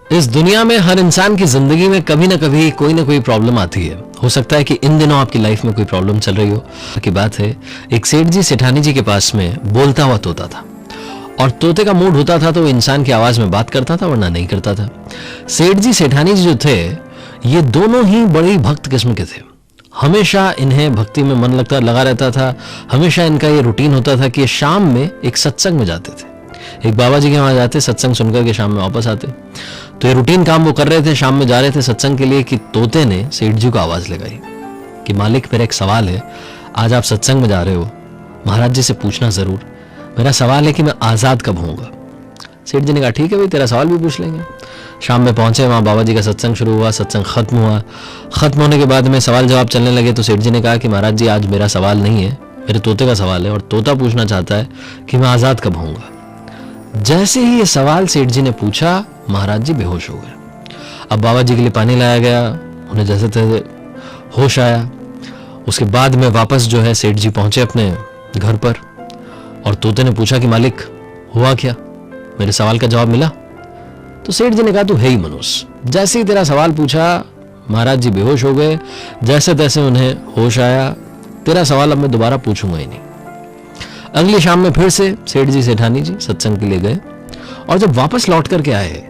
इस दुनिया में हर इंसान की जिंदगी में कभी ना कभी कोई ना कोई प्रॉब्लम आती है। हो सकता है कि इन दिनों आपकी लाइफ में कोई प्रॉब्लम चल रही हो। की बात है, एक सेठ जी सेठानी जी के पास में बोलता हुआ तोता था, और तोते का मूड होता था तो वो इंसान की आवाज में बात करता था वरना नहीं करता था। सेठ जी सेठानी जी जो थे, ये दोनों ही बड़े भक्त किस्म के थे। हमेशा इन्हें भक्ति में मन लगा रहता था। हमेशा इनका ये रूटीन होता था कि शाम में एक सत्संग में जाते थे। एक बाबा जी के वहां जाते, सत्संग सुनकर के शाम में वापस आते। तो ये रूटीन काम वो कर रहे थे, शाम में जा रहे थे सत्संग के लिए कि तोते ने सेठ जी को आवाज लगाई कि मालिक, मेरा एक सवाल है। आज आप सत्संग में जा रहे हो, महाराज जी से पूछना जरूर। मेरा सवाल है कि मैं आजाद कब होऊंगा। सेठ जी ने कहा ठीक है भाई, तेरा सवाल भी पूछ लेंगे। शाम में पहुंचे, वहां बाबा जी का सत्संग शुरू हुआ। सत्संग खत्म हुआ। खत्म होने के बाद में सवाल जवाब चलने लगे। तो सेठ जी ने कहा कि महाराज जी, आज मेरा सवाल नहीं है, मेरे तोते का सवाल है, और तोता पूछना चाहता है कि मैं आजाद कब होऊंगा। जैसे ही ये सवाल सेठ जी ने पूछा, महाराज जी बेहोश हो गए। अब बाबा जी के लिए पानी लाया गया, उन्हें जैसे तैसे होश आया। उसके बाद में वापस जो है सेठ जी पहुंचे अपने घर पर, और तोते ने पूछा कि मालिक, हुआ क्या, मेरे सवाल का जवाब मिला। तो सेठ जी ने कहा, तू है ही मनुष्य। जैसे ही तेरा सवाल पूछा, महाराज जी बेहोश हो गए। जैसे तैसे उन्हें होश आया। तेरा सवाल अब मैं दोबारा पूछूंगा ही नहीं। अगली शाम में फिर से सेठ जी सेठानी जी सत्संग के लिए गए, और जब वापस लौट करके आए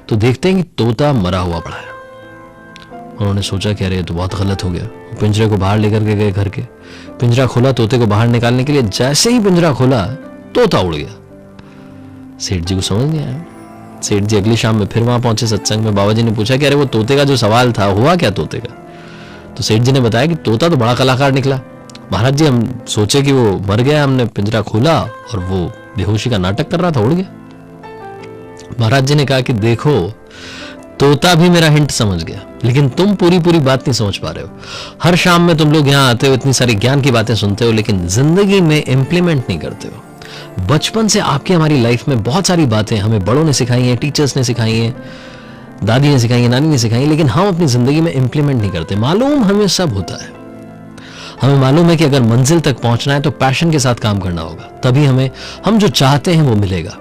तो देखते हैं कि तोता मरा हुआ पड़ा है। उन्होंने सोचा कि अरे ये तो बहुत गलत हो गया। पिंजरे को बाहर लेकर के गए घर के। पिंजरा खोला तोते को बाहर निकालने के लिए। जैसे ही पिंजरा खोला, तोता उड़ गया। सेठ जी को समझ नहीं आया। सेठ जी अगली शाम में फिर वहां पहुंचे सत्संग में। बाबा जी ने पूछा कि अरे वो तोते का जो सवाल था, हुआ क्या तोते का। तो सेठ जी ने बताया कि तोता तो बड़ा कलाकार निकला। महाराज जी, हम सोचे कि वो मर गया, हमने पिंजरा खोला और वो बेहोशी का नाटक कर रहा था, उड़ गया। महाराज जी ने कहा कि देखो, तोता भी मेरा हिंट समझ गया, लेकिन तुम पूरी पूरी बात नहीं समझ पा रहे हो। हर शाम में तुम लोग यहाँ आते हो, इतनी सारी ज्ञान की बातें सुनते हो, लेकिन जिंदगी में इंप्लीमेंट नहीं करते हो। बचपन से आपकी हमारी लाइफ में बहुत सारी बातें हमें बड़ों ने सिखाई हैं, टीचर्स ने सिखाई हैं, दादी ने सिखाई है, नानी ने सिखाई, लेकिन हम अपनी जिंदगी में इंप्लीमेंट नहीं करते। मालूम हमें सब होता है, हमें मालूम है कि अगर मंजिल तक पहुंचना है तो पैशन के साथ काम करना होगा, तभी हम जो चाहते हैं वो मिलेगा।